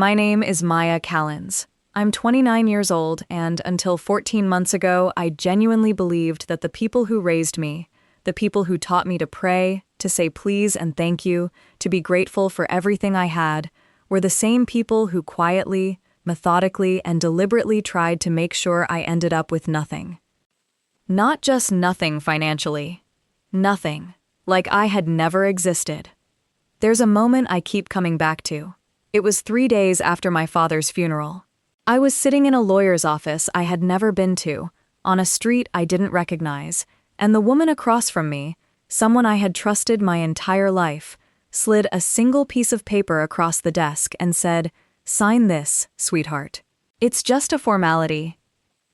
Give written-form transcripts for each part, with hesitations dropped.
My name is Maya Callens. I'm 29 years old, and until 14 months ago, I genuinely believed that the people who raised me, the people who taught me to pray, to say please and thank you, to be grateful for everything I had, were the same people who quietly, methodically, and deliberately tried to make sure I ended up with nothing. Not just nothing financially. Nothing. Like I had never existed. There's a moment I keep coming back to. It was 3 days after my father's funeral. I was sitting in a lawyer's office I had never been to, on a street I didn't recognize, and the woman across from me, someone I had trusted my entire life, slid a single piece of paper across the desk and said, "Sign this, sweetheart. It's just a formality."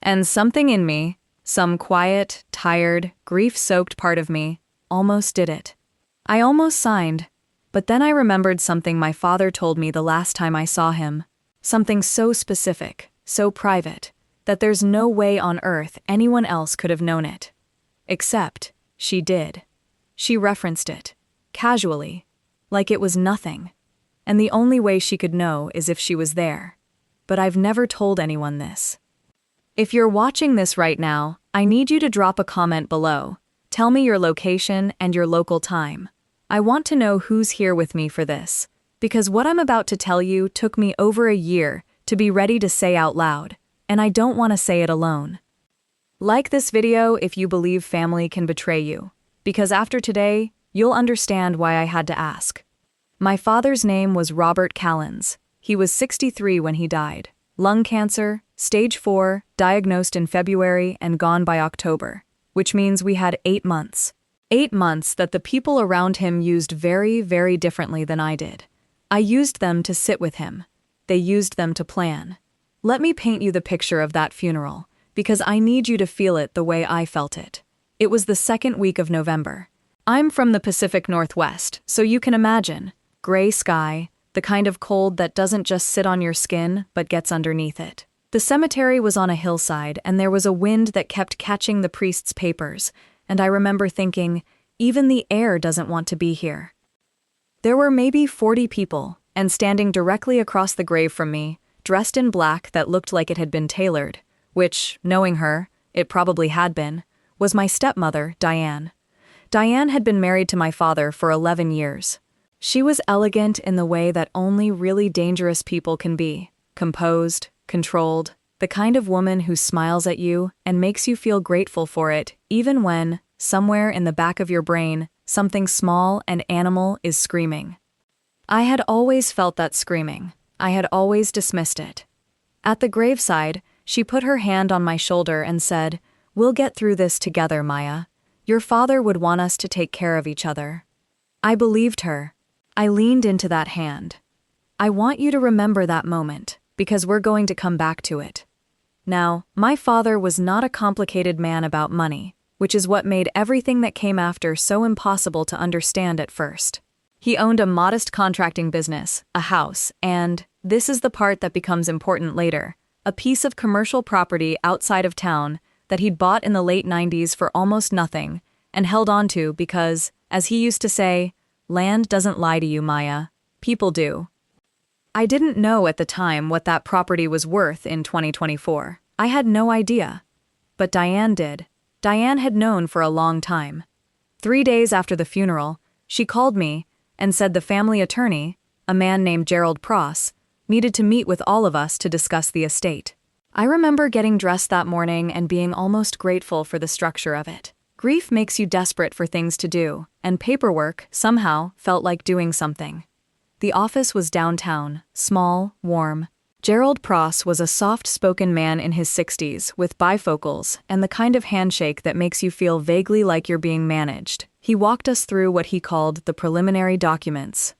And something in me, some quiet, tired, grief-soaked part of me, almost did it. I almost signed, but then I remembered something my father told me the last time I saw him. Something so specific, so private, that there's no way on earth anyone else could have known it. Except, she did. She referenced it, casually, like it was nothing. And the only way she could know is if she was there. But I've never told anyone this. If you're watching this right now, I need you to drop a comment below. Tell me your location and your local time. I want to know who's here with me for this, because what I'm about to tell you took me over a year to be ready to say out loud, and I don't want to say it alone. Like this video if you believe family can betray you, because after today, you'll understand why I had to ask. My father's name was Robert Callens. He was 63 when he died. Lung cancer, stage 4, diagnosed in February and gone by October, which means we had 8 months. 8 months that the people around him used very, very differently than I did. I used them to sit with him. They used them to plan. Let me paint you the picture of that funeral, because I need you to feel it the way I felt it. It was the second week of November. I'm from the Pacific Northwest, so you can imagine. Gray sky, the kind of cold that doesn't just sit on your skin, but gets underneath it. The cemetery was on a hillside, and there was a wind that kept catching the priest's papers, and I remember thinking, even the air doesn't want to be here. There were maybe 40 people, and standing directly across the grave from me, dressed in black that looked like it had been tailored, which, knowing her, it probably had been, was my stepmother, Diane. Diane had been married to my father for 11 years. She was elegant in the way that only really dangerous people can be, composed, controlled, the kind of woman who smiles at you and makes you feel grateful for it, even when, somewhere in the back of your brain, something small and animal is screaming. I had always felt that screaming. I had always dismissed it. At the graveside, she put her hand on my shoulder and said, "We'll get through this together, Maya. Your father would want us to take care of each other." I believed her. I leaned into that hand. I want you to remember that moment, because we're going to come back to it. Now, my father was not a complicated man about money, which is what made everything that came after so impossible to understand at first. He owned a modest contracting business, a house, and, this is the part that becomes important later, a piece of commercial property outside of town that he'd bought in the late 90s for almost nothing and held on to because, as he used to say, land doesn't lie to you, Maya. People do. I didn't know at the time what that property was worth in 2024. I had no idea. But Diane did. Diane had known for a long time. 3 days after the funeral, she called me and said the family attorney, a man named Gerald Pross, needed to meet with all of us to discuss the estate. I remember getting dressed that morning and being almost grateful for the structure of it. Grief makes you desperate for things to do, and paperwork, somehow, felt like doing something. The office was downtown, small, warm. Gerald Pross was a soft-spoken man in his 60s, with bifocals, and the kind of handshake that makes you feel vaguely like you're being managed. He walked us through what he called the preliminary documents.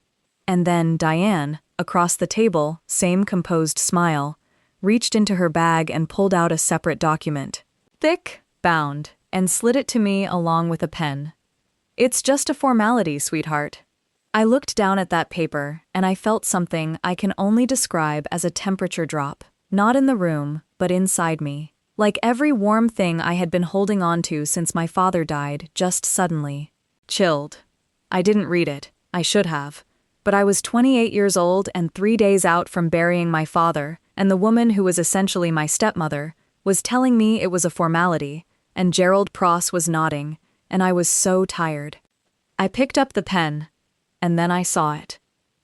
And then Diane, across the table, same composed smile, reached into her bag and pulled out a separate document. Thick, bound, and slid it to me along with a pen. "It's just a formality, sweetheart." I looked down at that paper, and I felt something I can only describe as a temperature drop, not in the room, but inside me. Like every warm thing I had been holding on to since my father died, just suddenly chilled. I didn't read it. I should have. But I was 28 years old and 3 days out from burying my father, and the woman who was essentially my stepmother was telling me it was a formality, and Gerald Pross was nodding, and I was so tired. I picked up the pen, and then I saw it.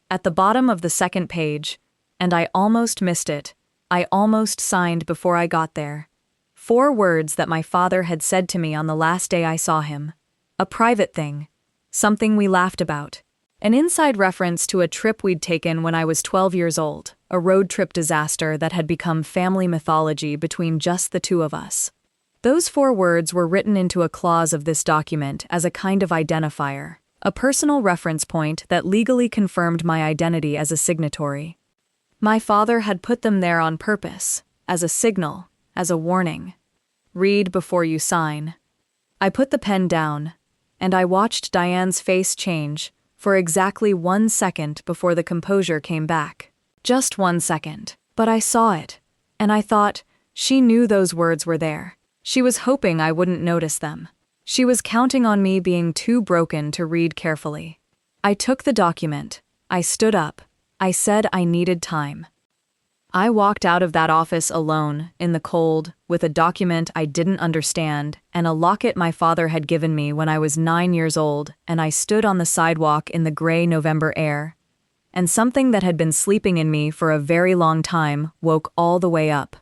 At the bottom of the second page, and I almost missed it. I almost signed before I got there. 4 words that my father had said to me on the last day I saw him. A private thing. Something we laughed about. An inside reference to a trip we'd taken when I was 12 years old, a road trip disaster that had become family mythology between just the two of us. Those 4 words were written into a clause of this document as a kind of identifier, a personal reference point that legally confirmed my identity as a signatory. My father had put them there on purpose, as a signal, as a warning. Read before you sign. I put the pen down, and I watched Diane's face change for exactly 1 second before the composure came back. Just 1 second. But I saw it, and I thought, she knew those words were there. She was hoping I wouldn't notice them. She was counting on me being too broken to read carefully. I took the document. I stood up. I said I needed time. I walked out of that office alone, in the cold, with a document I didn't understand, and a locket my father had given me when I was 9 years old, and I stood on the sidewalk in the gray November air. And something that had been sleeping in me for a very long time woke all the way up.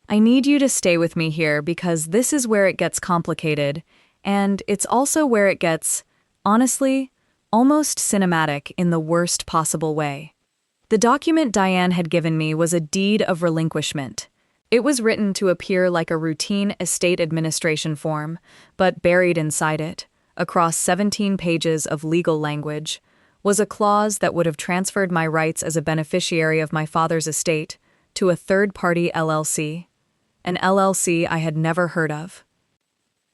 I need you to stay with me here because this is where it gets complicated, and it's also where it gets, honestly, almost cinematic in the worst possible way. The document Diane had given me was a deed of relinquishment. It was written to appear like a routine estate administration form, but buried inside it, across 17 pages of legal language, was a clause that would have transferred my rights as a beneficiary of my father's estate to a third-party LLC, an LLC I had never heard of.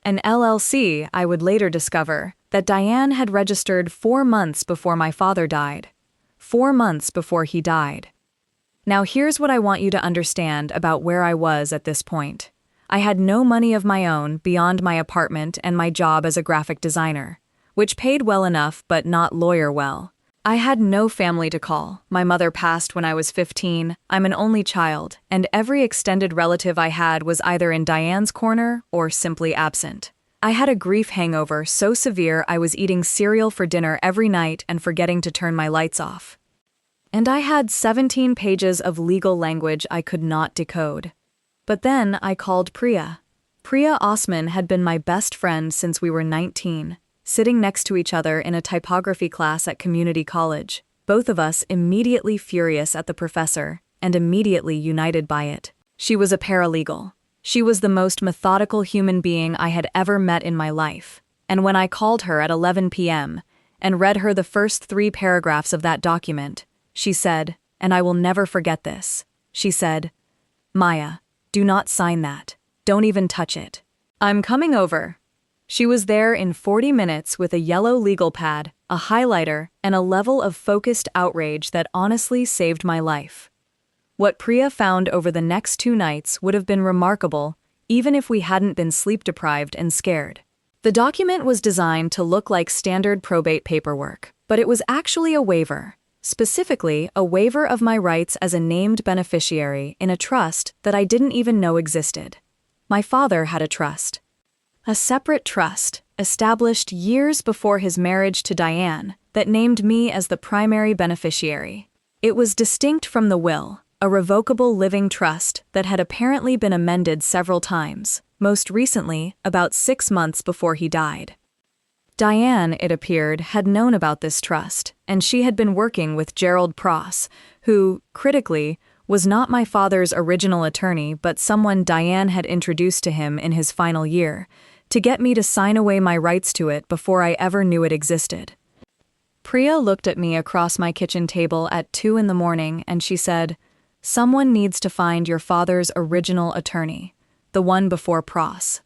An LLC I would later discover that Diane had registered 4 months before my father died. 4 months before he died. Now here's what I want you to understand about where I was at this point. I had no money of my own beyond my apartment and my job as a graphic designer, which paid well enough but not lawyer well. I had no family to call. My mother passed when I was 15, I'm an only child, and every extended relative I had was either in Diane's corner or simply absent. I had a grief hangover so severe I was eating cereal for dinner every night and forgetting to turn my lights off. And I had 17 pages of legal language I could not decode. But then I called Priya. Priya Osman had been my best friend since we were 19, sitting next to each other in a typography class at community college, both of us immediately furious at the professor and immediately united by it. She was a paralegal. She was the most methodical human being I had ever met in my life, and when I called her at 11 p.m. and read her the first 3 paragraphs of that document, she said, and I will never forget this, she said, "Maya, do not sign that. Don't even touch it. I'm coming over." She was there in 40 minutes with a yellow legal pad, a highlighter, and a level of focused outrage that honestly saved my life. What Priya found over the next 2 nights would have been remarkable, even if we hadn't been sleep-deprived and scared. The document was designed to look like standard probate paperwork, but it was actually a waiver, specifically a waiver of my rights as a named beneficiary in a trust that I didn't even know existed. My father had a trust. A separate trust, established years before his marriage to Diane, that named me as the primary beneficiary. It was distinct from the will, a revocable living trust that had apparently been amended several times, most recently about 6 months before he died. Diane, it appeared, had known about this trust, and she had been working with Gerald Pross, who, critically, was not my father's original attorney but someone Diane had introduced to him in his final year, to get me to sign away my rights to it before I ever knew it existed. Priya looked at me across my kitchen table at 2 in the morning and she said, "Someone needs to find your father's original attorney, the one before Pross."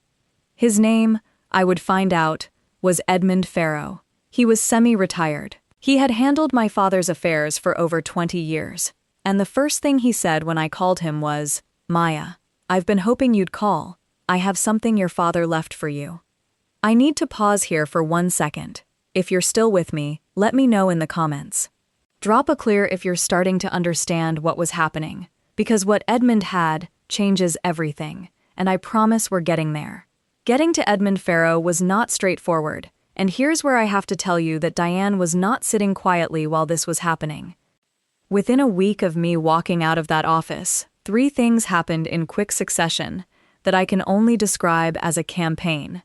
His name, I would find out, was Edmund Farrow. He was semi-retired. He had handled my father's affairs for over 20 years, and the first thing he said when I called him was, "Maya, I've been hoping you'd call. I have something your father left for you." I need to pause here for 1 second. If you're still with me, let me know in the comments. Drop a clear if you're starting to understand what was happening, because what Edmund had changes everything, and I promise we're getting there. Getting to Edmund Farrow was not straightforward, and here's where I have to tell you that Diane was not sitting quietly while this was happening. Within a week of me walking out of that office, 3 things happened in quick succession that I can only describe as a campaign.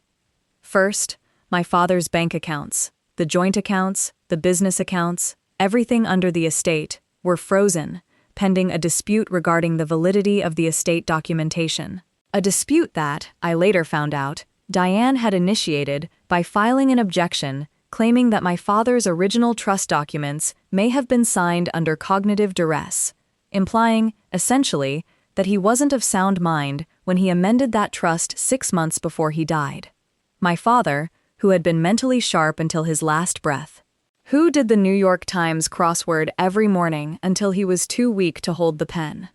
First, my father's bank accounts, the joint accounts, the business accounts, everything under the estate, were frozen, pending a dispute regarding the validity of the estate documentation. A dispute that, I later found out, Diane had initiated by filing an objection claiming that my father's original trust documents may have been signed under cognitive duress, implying, essentially, that he wasn't of sound mind when he amended that trust 6 months before he died. My father, who had been mentally sharp until his last breath, who did the New York Times crossword every morning until he was too weak to hold the pen.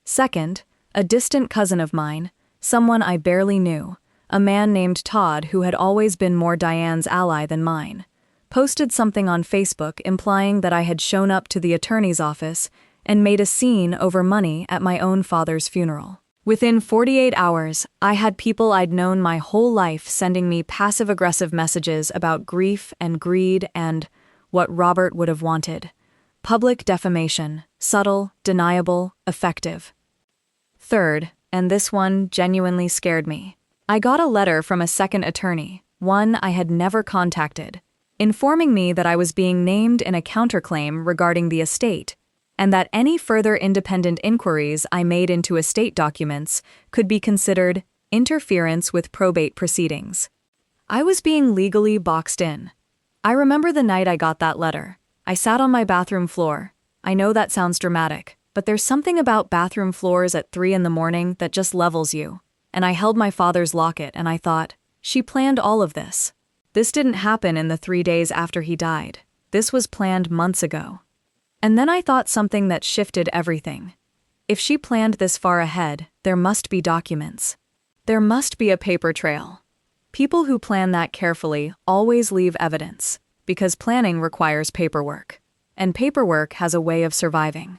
Second, a distant cousin of mine, someone I barely knew, a man named Todd who had always been more Diane's ally than mine, posted something on Facebook implying that I had shown up to the attorney's office and made a scene over money at my own father's funeral. Within 48 hours, I had people I'd known my whole life sending me passive-aggressive messages about grief and greed and what Robert would have wanted. Public defamation, subtle, deniable, effective. Third, and this one genuinely scared me, I got a letter from a second attorney, one I had never contacted, informing me that I was being named in a counterclaim regarding the estate, and that any further independent inquiries I made into estate documents could be considered interference with probate proceedings. I was being legally boxed in. I remember the night I got that letter. I sat on my bathroom floor. I know that sounds dramatic, but there's something about bathroom floors at 3 a.m. that just levels you. And I held my father's locket and I thought, she planned all of this. This didn't happen in the 3 days after he died. This was planned months ago. And then I thought something that shifted everything. If she planned this far ahead, there must be documents. There must be a paper trail. People who plan that carefully always leave evidence, because planning requires paperwork. And paperwork has a way of surviving.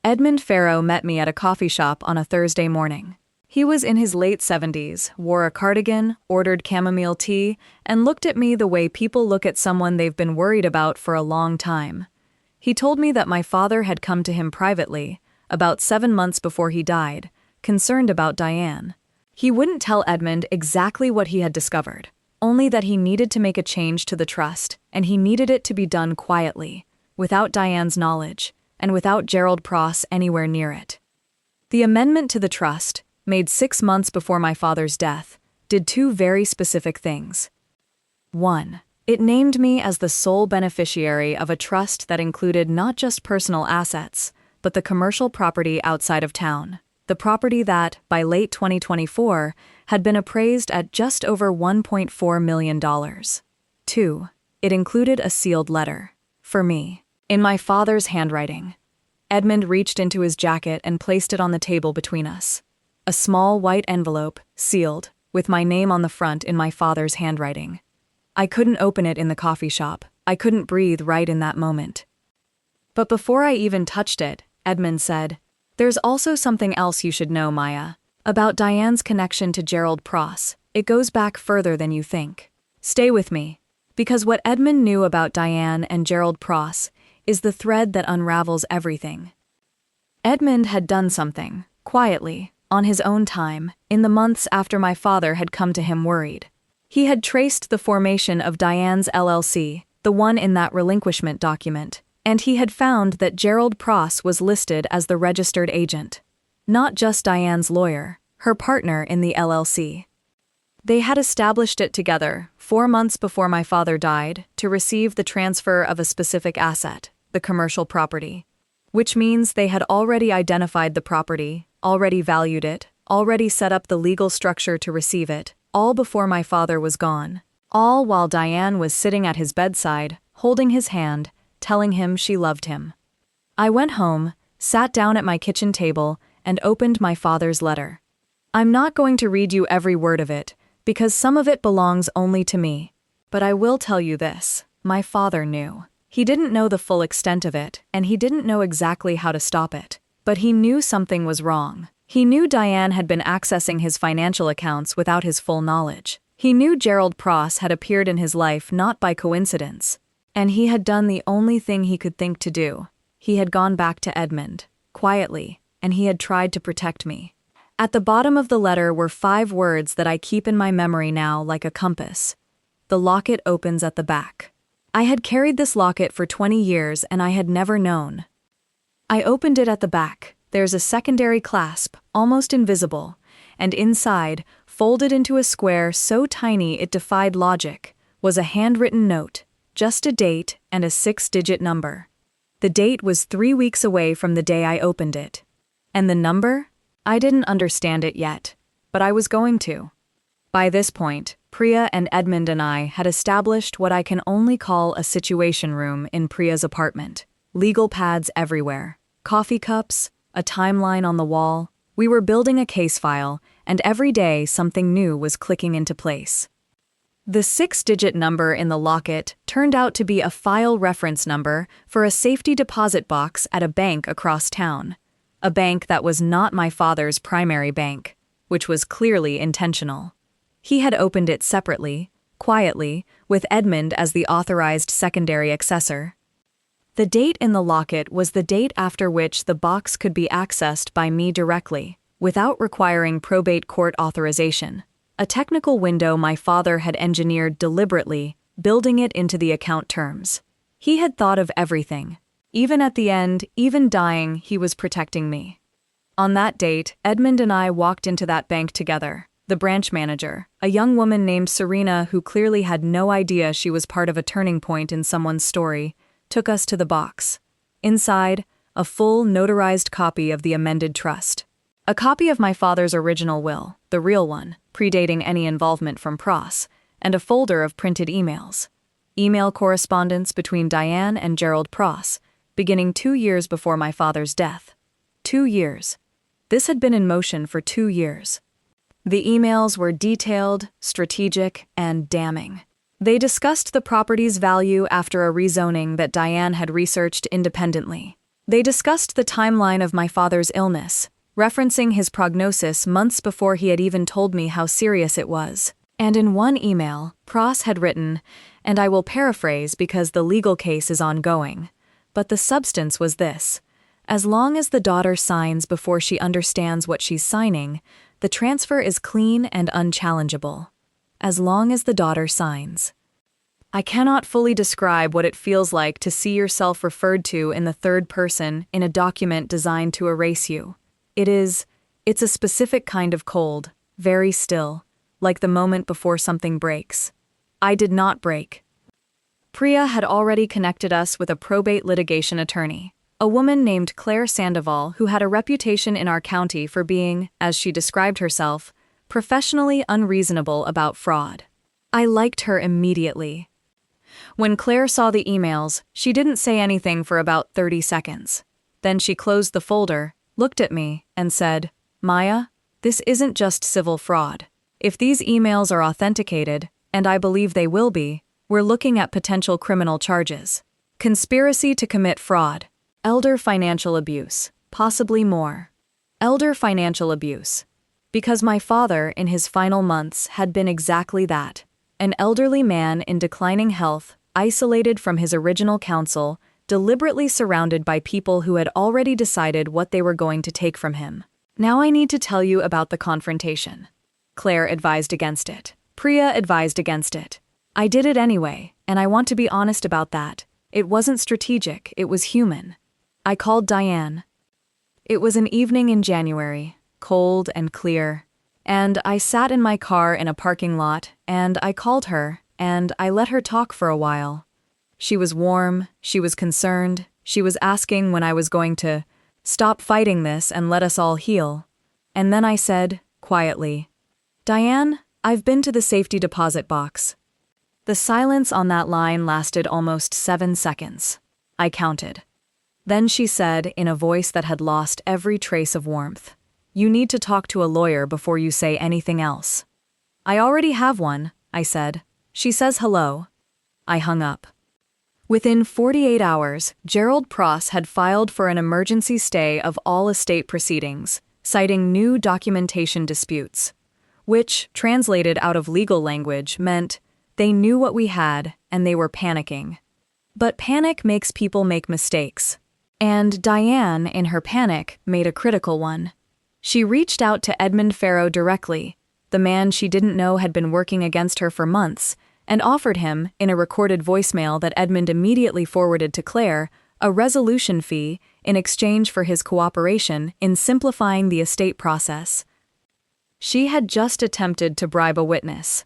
Edmund Farrow met me at a coffee shop on a Thursday morning. He was in his late 70s, wore a cardigan, ordered chamomile tea, and looked at me the way people look at someone they've been worried about for a long time. He told me that my father had come to him privately, about 7 months before he died, concerned about Diane. He wouldn't tell Edmund exactly what he had discovered, only that he needed to make a change to the trust, and he needed it to be done quietly, without Diane's knowledge, and without Gerald Pross anywhere near it. The amendment to the trust, made 6 months before my father's death, did 2 very specific things. 1. It named me as the sole beneficiary of a trust that included not just personal assets, but the commercial property outside of town, the property that, by late 2024, had been appraised at just over $1.4 million. 2. It included a sealed letter. For me. In my father's handwriting. Edmund reached into his jacket and placed it on the table between us. A small white envelope, sealed, with my name on the front in my father's handwriting. I couldn't open it in the coffee shop. I couldn't breathe right in that moment. But before I even touched it, Edmund said, "There's also something else you should know, Maya, about Diane's connection to Gerald Pross. It goes back further than you think. Stay with me, because what Edmund knew about Diane and Gerald Pross is the thread that unravels everything." Edmund had done something, quietly, on his own time, in the months after my father had come to him worried. He had traced the formation of Diane's LLC, the one in that relinquishment document, and he had found that Gerald Pross was listed as the registered agent. Not just Diane's lawyer, her partner in the LLC. They had established it together, 4 months before my father died, to receive the transfer of a specific asset, the commercial property. Which means they had already identified the property, already valued it, already set up the legal structure to receive it, all before my father was gone. All while Diane was sitting at his bedside, holding his hand, telling him she loved him. I went home, sat down at my kitchen table, and opened my father's letter. I'm not going to read you every word of it, because some of it belongs only to me. But I will tell you this, my father knew. He didn't know the full extent of it, and he didn't know exactly how to stop it. But he knew something was wrong. He knew Diane had been accessing his financial accounts without his full knowledge. He knew Gerald Pross had appeared in his life not by coincidence. And he had done the only thing he could think to do. He had gone back to Edmund, quietly, and he had tried to protect me. At the bottom of the letter were 5 words that I keep in my memory now like a compass. The locket opens at the back. I had carried this locket for 20 years and I had never known. I opened it at the back. There's a secondary clasp, almost invisible, and inside, folded into a square so tiny it defied logic, was a handwritten note, just a date and a 6-digit number. The date was 3 weeks away from the day I opened it. And the number? I didn't understand it yet, but I was going to. By this point, Priya and Edmund and I had established what I can only call a situation room in Priya's apartment. Legal pads everywhere, coffee cups, a timeline on the wall. We were building a case file, and every day something new was clicking into place. The 6-digit number in the locket turned out to be a file reference number for a safety deposit box at a bank across town. A bank that was not my father's primary bank, which was clearly intentional. He had opened it separately, quietly, with Edmund as the authorized secondary accessor. The date in the locket was the date after which the box could be accessed by me directly, without requiring probate court authorization. A technical window my father had engineered deliberately, building it into the account terms. He had thought of everything. Even at the end, even dying, he was protecting me. On that date, Edmund and I walked into that bank together. The branch manager, a young woman named Serena who clearly had no idea she was part of a turning point in someone's story, took us to the box. Inside, a full, notarized copy of the amended trust. A copy of my father's original will, the real one, predating any involvement from Pross, and a folder of printed emails. Email correspondence between Diane and Gerald Pross, beginning 2 years before my father's death. 2 years. This had been in motion for 2 years. The emails were detailed, strategic, and damning. They discussed the property's value after a rezoning that Diane had researched independently. They discussed the timeline of my father's illness, referencing his prognosis months before he had even told me how serious it was. And in one email, Pross had written, and I will paraphrase because the legal case is ongoing, but the substance was this: as long as the daughter signs before she understands what she's signing, the transfer is clean and unchallengeable. As long as the daughter signs. I cannot fully describe what it feels like to see yourself referred to in the third person in a document designed to erase you. It's a specific kind of cold, very still, like the moment before something breaks. I did not break. Priya had already connected us with a probate litigation attorney, a woman named Claire Sandoval who had a reputation in our county for being, as she described herself, professionally unreasonable about fraud. I liked her immediately. When Claire saw the emails, she didn't say anything for about 30 seconds. Then she closed the folder, looked at me, and said, "Maya, this isn't just civil fraud. If these emails are authenticated, and I believe they will be, we're looking at potential criminal charges. Conspiracy to commit fraud. Elder financial abuse, possibly more. Elder financial abuse. Because my father, in his final months, had been exactly that. An elderly man in declining health, isolated from his original counsel, deliberately surrounded by people who had already decided what they were going to take from him. Now I need to tell you about the confrontation. Claire advised against it. Priya advised against it. I did it anyway, and I want to be honest about that. It wasn't strategic, it was human. I called Diane. It was an evening in January, cold and clear, and I sat in my car in a parking lot, and I called her, and I let her talk for a while. She was warm, she was concerned, she was asking when I was going to stop fighting this and let us all heal. And then I said, quietly, "Diane, I've been to the safety deposit box." The silence on that line lasted almost 7 seconds. I counted. Then she said, in a voice that had lost every trace of warmth, "You need to talk to a lawyer before you say anything else." "I already have one," I said. "She says hello." I hung up. Within 48 hours, Gerald Pross had filed for an emergency stay of all estate proceedings, citing new documentation disputes, which, translated out of legal language, meant they knew what we had and they were panicking. But panic makes people make mistakes. And Diane, in her panic, made a critical one. She reached out to Edmund Farrow directly, the man she didn't know had been working against her for months, and offered him, in a recorded voicemail that Edmund immediately forwarded to Claire, a resolution fee in exchange for his cooperation in simplifying the estate process. She had just attempted to bribe a witness.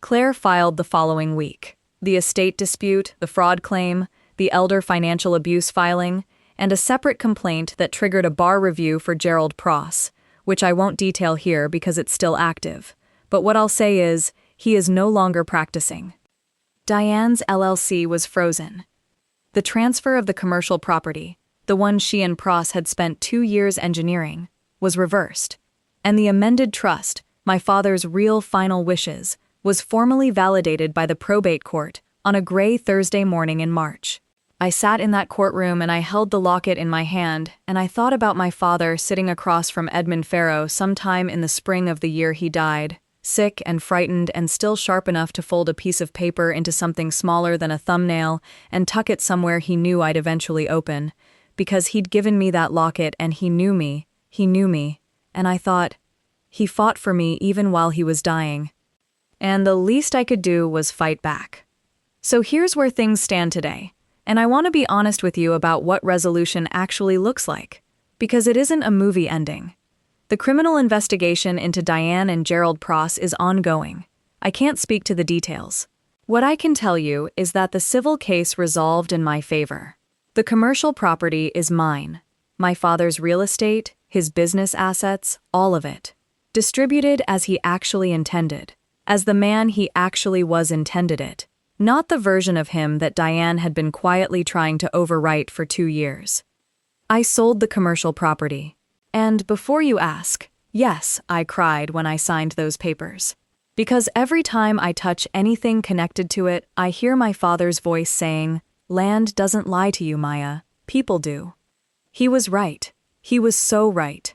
Claire filed the following week. The estate dispute, the fraud claim, the elder financial abuse filing, and a separate complaint that triggered a bar review for Gerald Pross, which I won't detail here because it's still active. But what I'll say is, he is no longer practicing. Diane's LLC was frozen. The transfer of the commercial property, the one she and Pross had spent 2 years engineering, was reversed. And the amended trust, my father's real final wishes, was formally validated by the probate court on a gray Thursday morning in March. I sat in that courtroom and I held the locket in my hand, and I thought about my father sitting across from Edmund Farrow sometime in the spring of the year he died, sick and frightened and still sharp enough to fold a piece of paper into something smaller than a thumbnail and tuck it somewhere he knew I'd eventually open, because he'd given me that locket and he knew me, and I thought, he fought for me even while he was dying. And the least I could do was fight back. So here's where things stand today. And I want to be honest with you about what resolution actually looks like, because it isn't a movie ending. The criminal investigation into Diane and Gerald Pross is ongoing. I can't speak to the details. What I can tell you is that the civil case resolved in my favor. The commercial property is mine. My father's real estate, his business assets, all of it. Distributed as he actually intended, as the man he actually was intended it. Not the version of him that Diane had been quietly trying to overwrite for 2 years. I sold the commercial property. And before you ask, yes, I cried when I signed those papers. Because every time I touch anything connected to it, I hear my father's voice saying, "Land doesn't lie to you, Maya. People do." He was right. He was so right.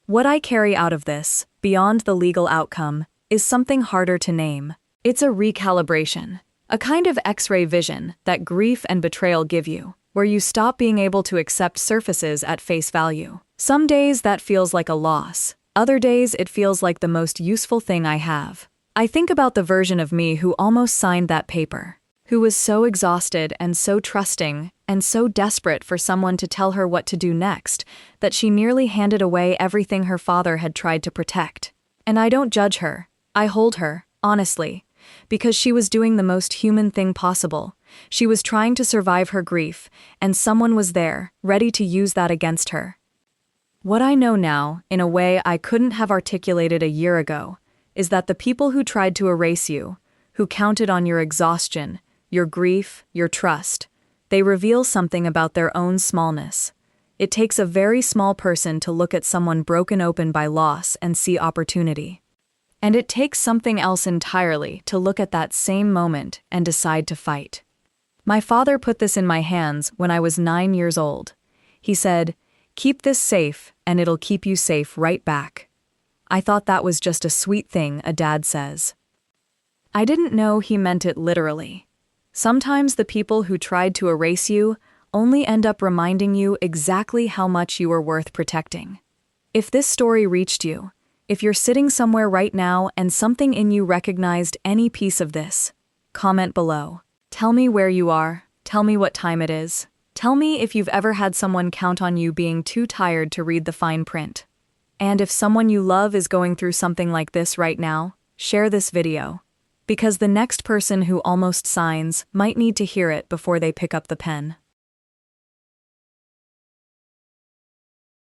What I carry out of this, beyond the legal outcome, is something harder to name. It's a recalibration. A kind of X-ray vision that grief and betrayal give you, where you stop being able to accept surfaces at face value. Some days that feels like a loss. Other days it feels like the most useful thing I have. I think about the version of me who almost signed that paper, who was so exhausted and so trusting and so desperate for someone to tell her what to do next that she nearly handed away everything her father had tried to protect. And I don't judge her. I hold her, honestly. Because she was doing the most human thing possible. She was trying to survive her grief, and someone was there, ready to use that against her. What I know now, in a way I couldn't have articulated a year ago, is that the people who tried to erase you, who counted on your exhaustion, your grief, your trust, they reveal something about their own smallness. It takes a very small person to look at someone broken open by loss and see opportunity. And it takes something else entirely to look at that same moment and decide to fight. My father put this in my hands when I was 9 years old. He said, "Keep this safe, and it'll keep you safe right back." I thought that was just a sweet thing a dad says. I didn't know he meant it literally. Sometimes the people who tried to erase you only end up reminding you exactly how much you were worth protecting. If this story reached you, if you're sitting somewhere right now and something in you recognized any piece of this, comment below. Tell me where you are. Tell me what time it is. Tell me if you've ever had someone count on you being too tired to read the fine print. And if someone you love is going through something like this right now, share this video. Because the next person who almost signs might need to hear it before they pick up the pen.